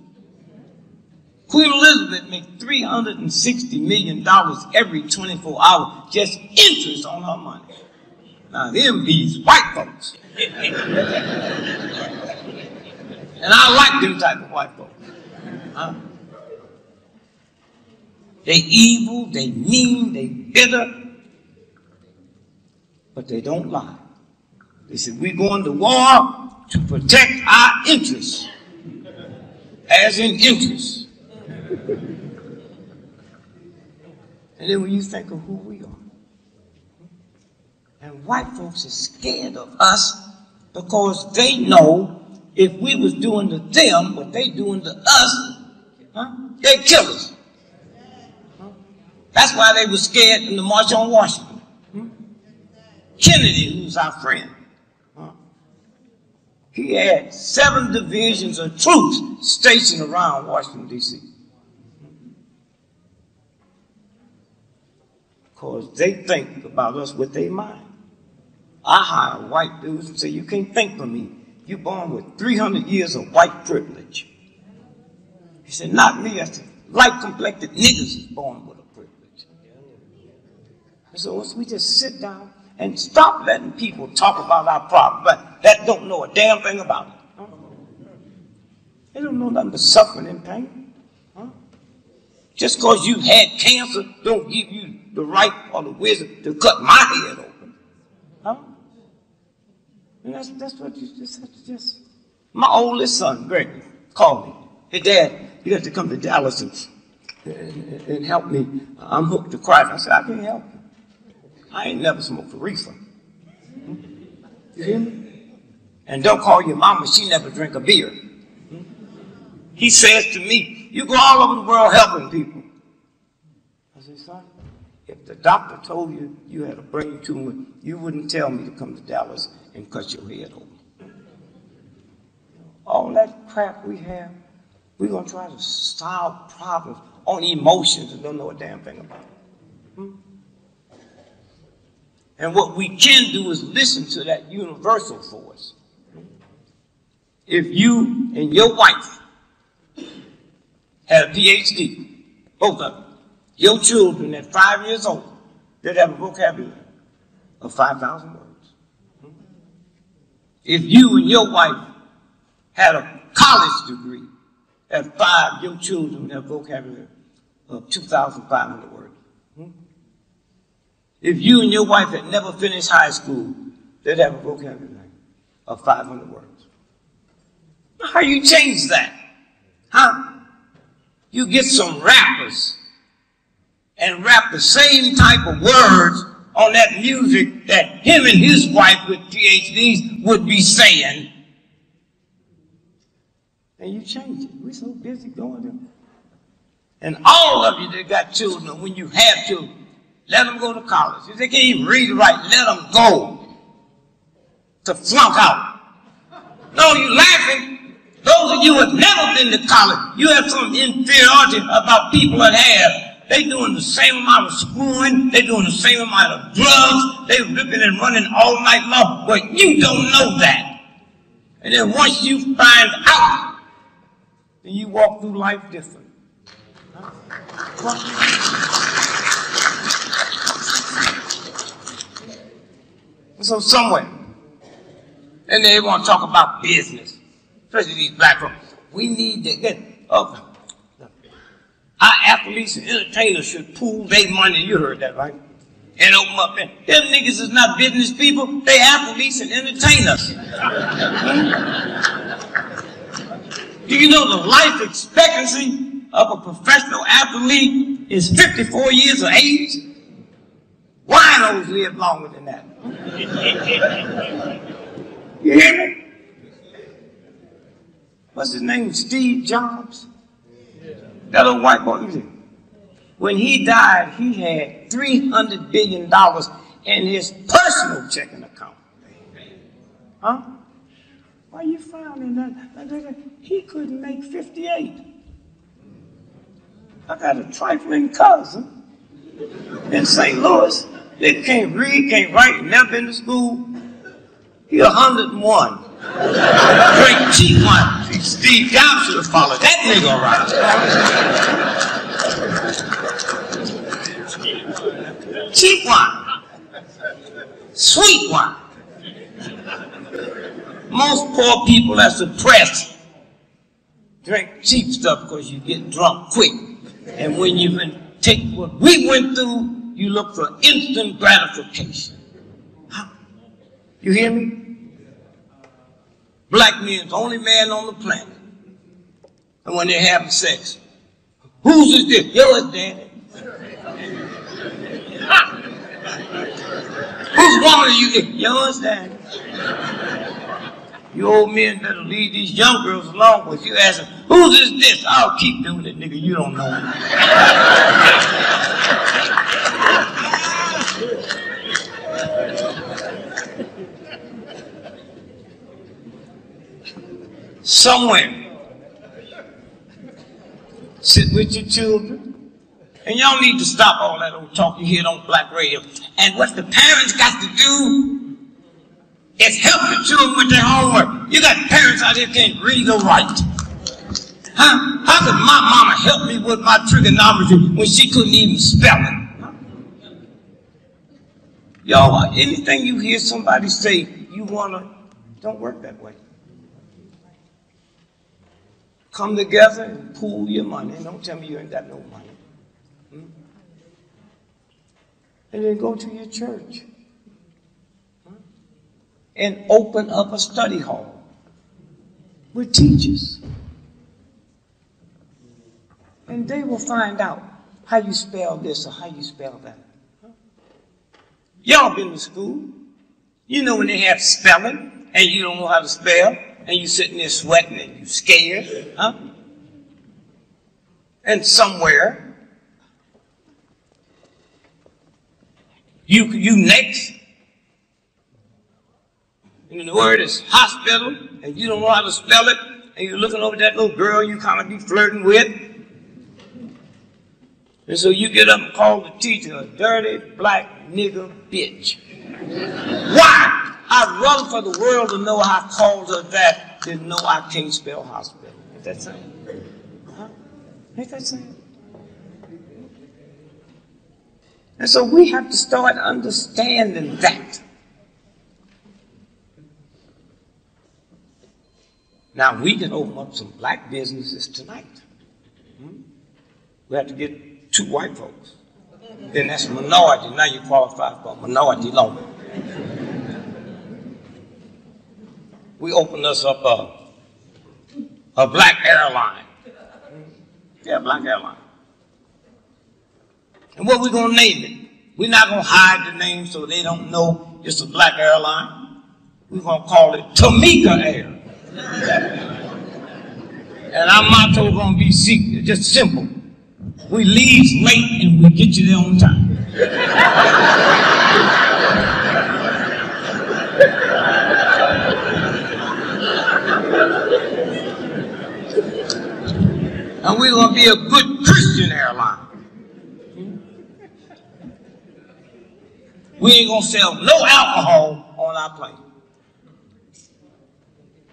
Queen Elizabeth made $360 million every 24 hours, just interest on her money. Now, them these white folks. And I like them type of white folks. Huh? They evil, they mean, they bitter. but they don't lie. They said, we're going to war to protect our interests, as in interest. And then when you think of who we are, and white folks are scared of us because they know if we was doing to them what they doing to us, they'd kill us. That's why they were scared in the March on Washington. Kennedy, who's our friend, he had 7 divisions of troops stationed around Washington, D.C. Because they think about us with their mind. I hire white dudes and say, you can't think for me. You're born with 300 years of white privilege. He said, not me. I said, light-complected niggas is born with a privilege. And so once we just sit down and stop letting people talk about our problem, but that don't know a damn thing about it. They don't know nothing but suffering and pain. Just because you had cancer don't give you the right or the wisdom to cut my head open. And that's what you just have to just... My oldest son, Gregory, called me. Hey, Dad, you got to come to Dallas and help me. I'm hooked to Christ. I said, I can't help you. I ain't never smoked a reefer. You hear me? And don't call your mama, she never drink a beer. He says to me, you go all over the world helping people. I said, son, if the doctor told you you had a brain tumor, you wouldn't tell me to come to Dallas and cut your head open. All that crap we have, we're going to try to solve problems on emotions and don't know a damn thing about it. And what we can do is listen to that universal force. If you and your wife had a PhD, both of them, your children at 5 years old, they'd have a vocabulary of 5,000 words. If you and your wife had a college degree at 5, your children would have a vocabulary of 2,500 words. If you and your wife had never finished high school, they'd have a vocabulary of 500 words. How you change that? You get some rappers and rap the same type of words on that music that him and his wife with PhDs would be saying. And you change it. We're so busy going there. And all of you that got children, when you have children, let them go to college. If they can't even read or write, let them go to flunk out. No, you laughing. Those of you who have never been to college, you have some inferiority about people that have. They doing the same amount of schooling. They doing the same amount of drugs. They ripping and running all night long. But you don't know that. And then once you find out, then you walk through life different. So somewhere, and they want to talk about business, especially these black folks. We need to get up. Our athletes and entertainers should pool their money, you heard that, right? And open up. And them niggas is not business people, they athletes and entertainers. Do you know the life expectancy of a professional athlete is 54 years of age? Winos live longer than that. You hear me? What's his name? Steve Jobs? That old white boy. When he died, he had $300 billion in his personal checking account. Why you frowning? He couldn't make 58. I got a trifling cousin in St. Louis. They can't read, can't write, never been to school. He 101. Drink cheap wine. See, Steve Jobs should have followed that nigga around. Cheap wine. Sweet wine. Most poor people that's oppressed drink cheap stuff because you get drunk quick. And when you take what we went through, you look for instant gratification. You hear me? Black men, the only man on the planet. And when they're having sex, whose is this? Yours, daddy. Whose woman are you? Yours, daddy. You old men better leave these young girls alone with you asking, whose is this? I'll keep doing it, nigga. You don't know me. Somewhere, sit with your children, and y'all need to stop all that old talk you hear on black radio. And what the parents got to do is help the children with their homework. You got parents out here can't read or write. Huh? How could my mama help me with my trigonometry when she couldn't even spell it? Y'all, anything you hear somebody say you wanna, don't work that way. Come together and pool your money. Don't tell me you ain't got no money. And then go to your church. And open up a study hall with teachers. And they will find out how you spell this or how you spell that. Y'all been to school. You know when they have spelling and you don't know how to spell. And you sitting there sweating and you scared, huh? And somewhere, you next, and the word is hospital, and you don't know how to spell it, and you're looking over that little girl you kind of be flirting with. And so you get up and call the teacher a dirty black nigger bitch. Why? I'd rather for the world to know I called her that than know I can't spell hospital. Ain't that saying? Huh? Ain't that saying? And so we have to start understanding that. Now we can open up some black businesses tonight. We have to get 2 white folks. Then that's a minority. Now you qualify for a minority loan. We opened us up a black airline. Yeah, black airline. And what we gonna name it? We're not gonna hide the name so they don't know it's a black airline. We're gonna call it Tamika Air. And our motto gonna be secret, just simple. We leave late and we get you there on time. And we're going to be a good Christian airline. We ain't going to sell no alcohol on our plane.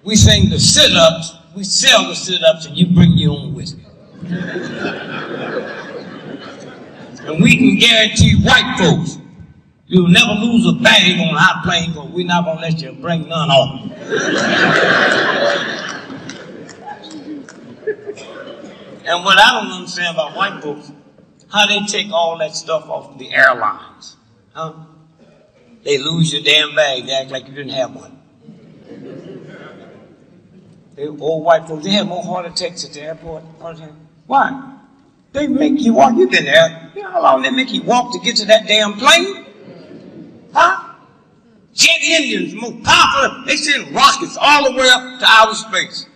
We sing the sit-ups, we sell the sit-ups, and you bring your own whiskey. And we can guarantee white folks, you'll never lose a bag on our plane because we're not going to let you bring none on. And what I don't understand about white folks, how they take all that stuff off the airlines. Huh? They lose your damn bag, they act like you didn't have one. They old white folks, they have more heart attacks at the airport. Why? They make you walk. You've been there. You know how long they make you walk to get to that damn plane? Huh? Jet engines, most powerful. They send rockets all the way up to outer space.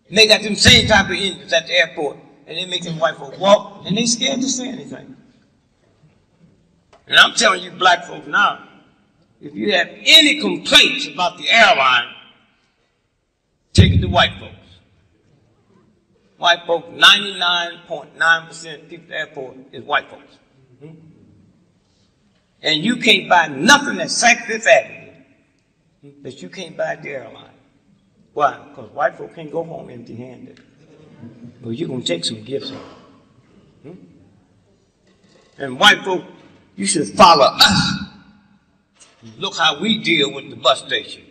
And they got them same type of engines at the airport. And they make them white folks walk, and they scared to say anything. And I'm telling you black folks now, if you have any complaints about the airline, take it to white folks. White folks, 99.9% people at the airport is white folks. And you can't buy nothing that's St. Fifth Avenue that you can't buy at the airline. Why? Because white folks can't go home empty-handed. But you're going to take some gifts home. And white folks, you should follow us. Look how we deal with the bus station.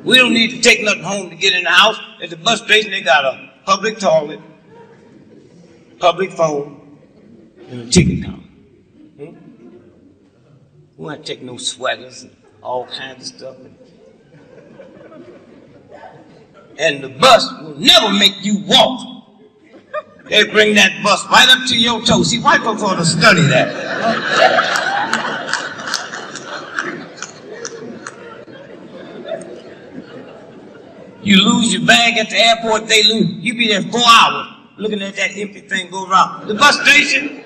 We don't need to take nothing home to get in the house. At the bus station, they got a public toilet, public phone, and a ticket counter. We won't take no sweaters and all kinds of stuff. And the bus will never make you walk. They bring that bus right up to your toe. See, white folks ought to study that. You lose your bag at the airport, they lose. You be there 4 hours looking at that empty thing go around. The bus station,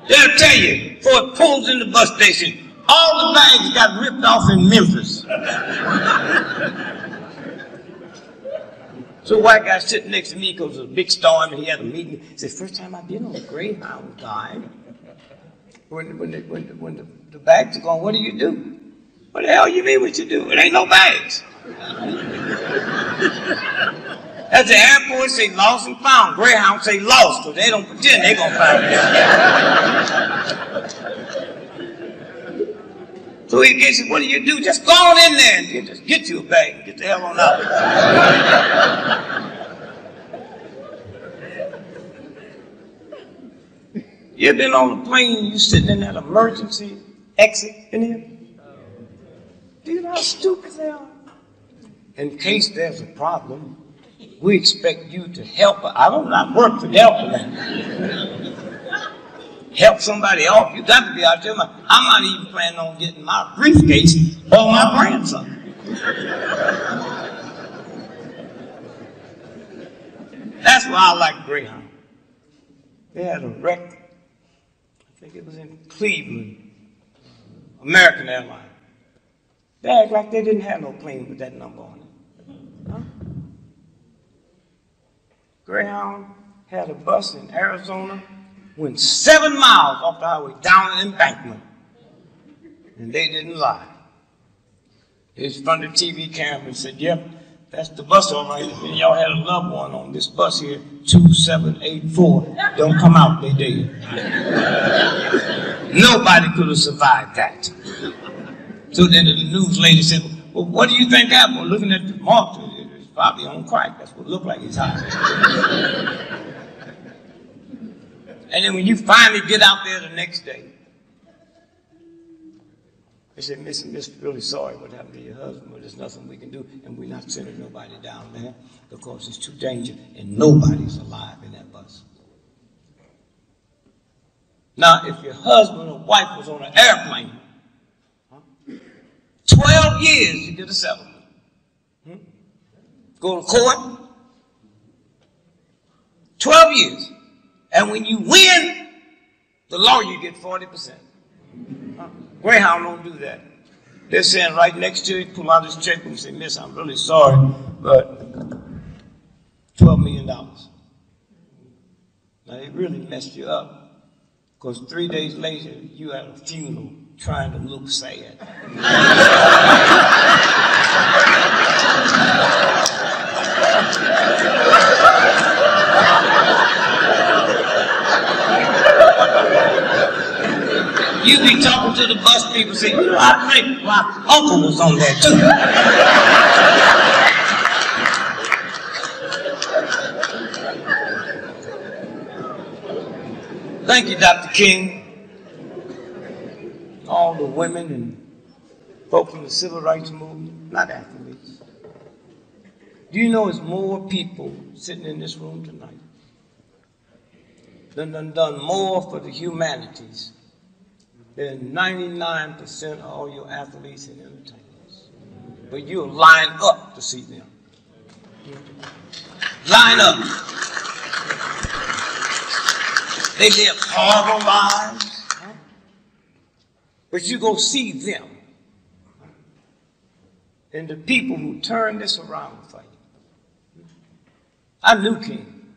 they'll tell you, before it pulls in the bus station, all the bags got ripped off in Memphis. So a white guy sitting next to me because it was a big storm and he had a meeting. He said, first time I've been on a Greyhound line. When the bags are gone, what do you do? What the hell you mean what you do? It ain't no bags. At the airport, say lost and found. Greyhound say lost, because they don't pretend they're going to find it. So he gets it, what do you do? Just go on in there and just get you a bag and get the hell on out. You ever been on a plane and you sitting in that emergency exit in here? Do you know how stupid they are? In case there's a problem, we expect you to help. I don't not work for helping. Help somebody off. You got to be out there. I'm not even planning on getting my briefcase or my grandson. That's why I like Greyhound. They had a wreck. I think it was in Cleveland. American Airlines. They act like they didn't have no plane with that number on it. Huh? Greyhound had a bus in Arizona, went 7 miles off the highway down an embankment, and they didn't lie. They was in front of the TV camera and said, yep, that's the bus all right. And y'all had a loved one on this bus here, 2784. Don't come out, they did. Nobody could have survived that. So then the news lady said, well, what do you think happened? Well, looking at the mark, it's probably on crack. That's what it looked like it's high. And then when you finally get out there the next day, they said, Miss, really sorry what happened to your husband, but there's nothing we can do, and we're not sending nobody down there because it's too dangerous, and nobody's alive in that bus. Now, if your husband or wife was on an airplane, 12 years you get a settlement. Go to court, 12 years. And when you win, the lawyer get 40%. Greyhound don't do that. They're saying right next to you, pull out his checkbook and say, Miss, I'm really sorry, but $12 million. Now, they really messed you up, because 3 days later, you had a funeral trying to look sad. You be talking to the bus people, say, you know, I think my uncle was on there too. Thank you, Dr. King. All the women and folks in the civil rights movement, not athletes. Do you know there's more people sitting in this room tonight than done more for the humanities than 99% of all your athletes and entertainers? But you'll line up to see them. Line up. They live horrible lives. But you go see them and the people who turn this around for you. I knew King.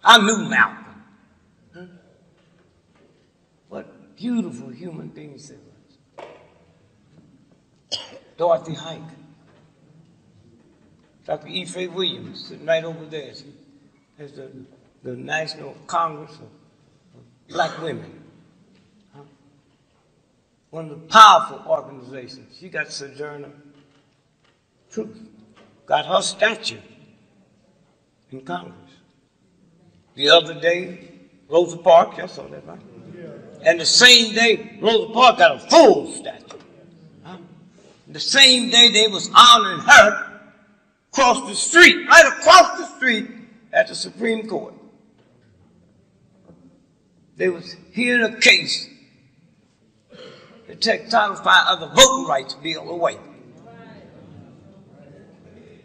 I knew Malcolm. What beautiful human beings they were. Dorothy Hike. Dr. E. Faye Williams, sitting right over there. She has the National Congress of Black Women. One of the powerful organizations. She got Sojourner Truth. Got her statue in Congress. The other day, Rosa Parks, y'all saw that, right? And the same day, Rosa Parks got a full statue. The same day they was honoring her across the street, right across the street at the Supreme Court. They was hearing a case to take Title V of the Voting Rights Bill away.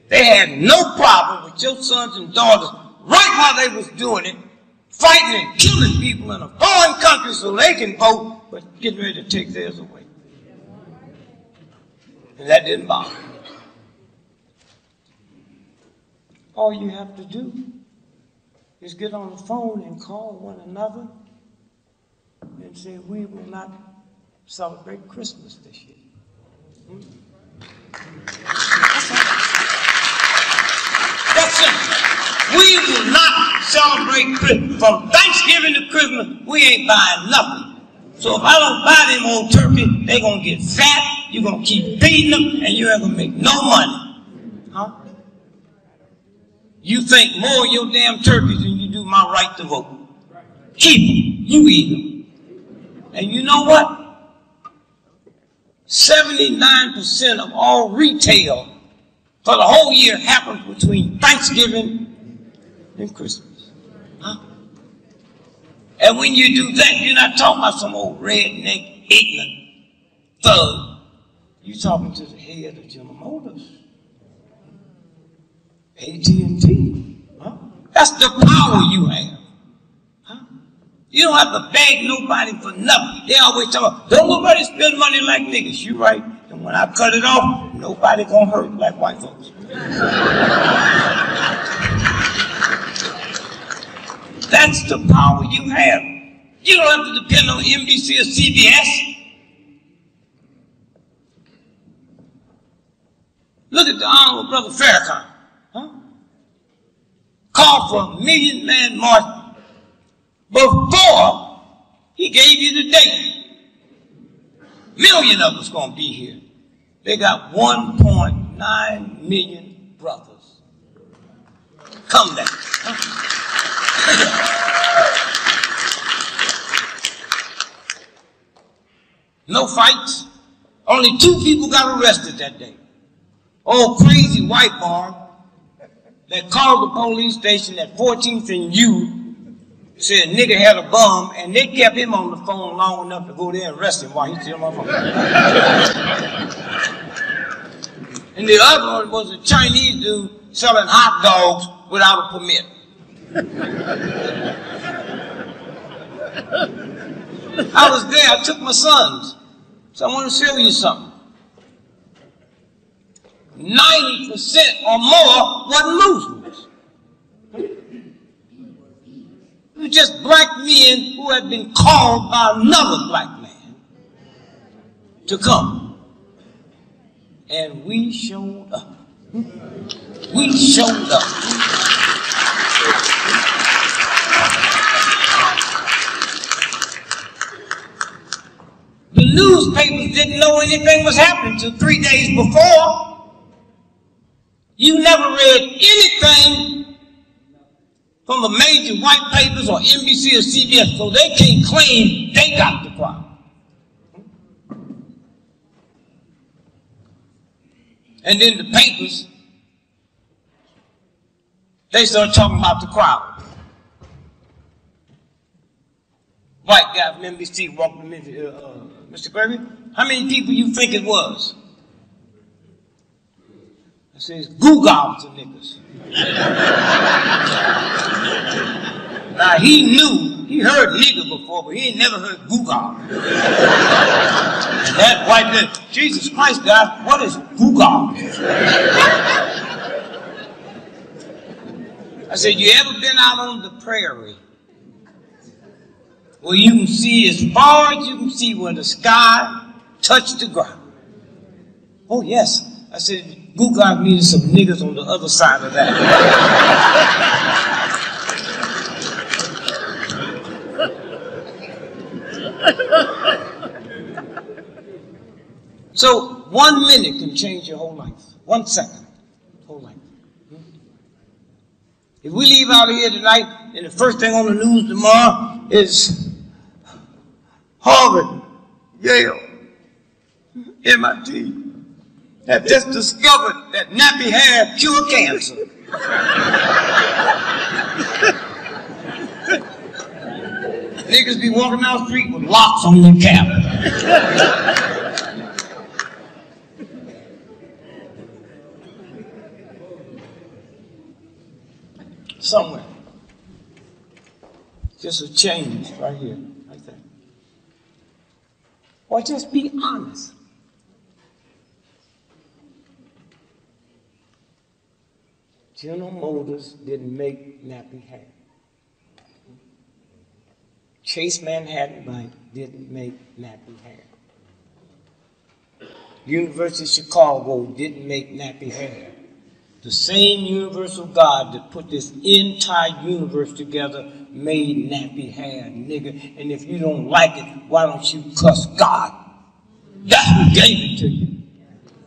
They had no problem with your sons and daughters, right while they was doing it, fighting and killing people in a foreign country so they can vote, but getting ready to take theirs away. And that didn't bother me. All you have to do is get on the phone and call one another and say, we will not celebrate Christmas this year. That's it. We will not celebrate Christmas. From Thanksgiving to Christmas, we ain't buying nothing. So if I don't buy them old turkey, they going to get fat, you're going to keep feeding them, and you ain't going to make no money. Huh? You think more of your damn turkeys than you do my right to vote. Keep them. You eat them. And you know what? 79% of all retail for the whole year happens between Thanksgiving and Christmas. Huh? And when you do that, you're not talking about some old redneck, ignorant thug. You're talking to the head of General Motors, AT&T. Huh? That's the power you have. Huh? You don't have to beg nobody for nothing. They always talk, don't nobody spend money like niggas. You right. And when I cut it off, nobody gonna hurt like white folks. That's the power you have. You don't have to depend on NBC or CBS. Look at the Honorable Brother Farrakhan. Huh? Called for a million-man march before he gave you the date. Million of us going to be here. They got 1.9 million brothers. Come there. Huh? No fights. Only 2 people got arrested that day. Old crazy white boy that called the police station at 14th and U, said nigga had a bum, and they kept him on the phone long enough to go there and arrest him while he's still on the phone. And the other one was a Chinese dude selling hot dogs without a permit. I was there, I took my sons. So I want to show you something. 90% or more wasn't Muslims. It was just black men who had been called by another black man to come. And we showed up. We showed up. The newspapers didn't know anything was happening until 3 days before. You never read anything from the major white papers or NBC or CBS, so they can't claim they got the crowd. And then the papers, they start talking about the crowd. White guy from NBC walked to me, Mr. Gregory, how many people you think it was? I says, goo-gobs of niggas. Now he knew, he heard nigger before, but he ain't never heard goo-gob. And that white man, Jesus Christ, God, what is goo-gob? I said, you ever been out on the prairie where you can see as far as you can see where the sky touched the ground? Oh, yes. I said, goo-gob needed some niggas on the other side of that. So 1 minute can change your whole life. 1 second, whole life. If we leave out of here tonight and the first thing on the news tomorrow is Harvard, Yale, MIT have just discovered that nappy hair cure cancer. Niggas be walking down the street with locks on their cap. Somewhere. Just a change right here, like that. Or just be honest. General Motors didn't make nappy hair. Chase Manhattan Bank didn't make nappy hair. University of Chicago didn't make nappy hair. The same universal God that put this entire universe together made nappy hair, nigga. And if you don't like it, why don't you cuss God? That's who gave it to you.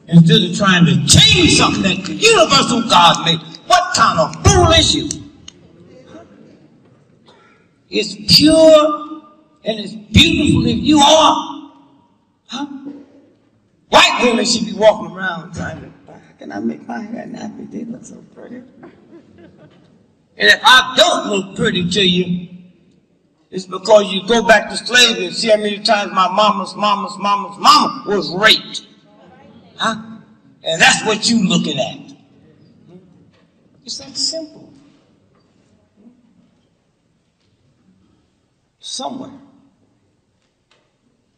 Instead of trying to change something that the universal God made. What kind of fool is you? It's pure and it's beautiful if you are. Huh? White women should be walking around trying to, how can I make my hair nappy? They look so pretty. And if I don't look pretty to you, it's because you go back to slavery and see how many times my mama's mama was raped. Huh? And that's what you looking at. It's that simple. Somewhere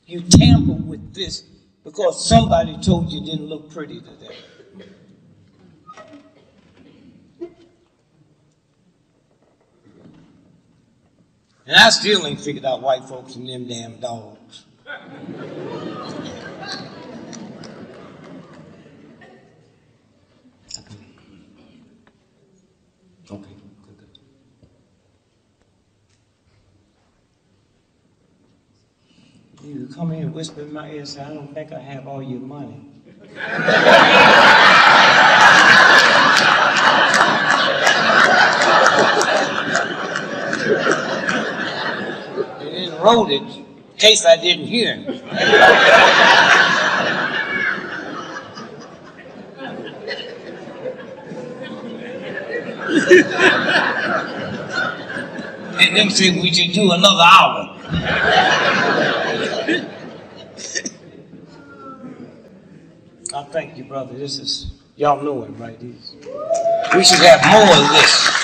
you tamper with this because somebody told you didn't look pretty today. And I still ain't figured out white folks and them damn dogs. Okay. You come in and whisper in my ear and say, I don't think I have all your money. And then wrote it in case I didn't hear him. And then say we should do another hour. I thank you, brother. This is, y'all know it, right? We should have more of this.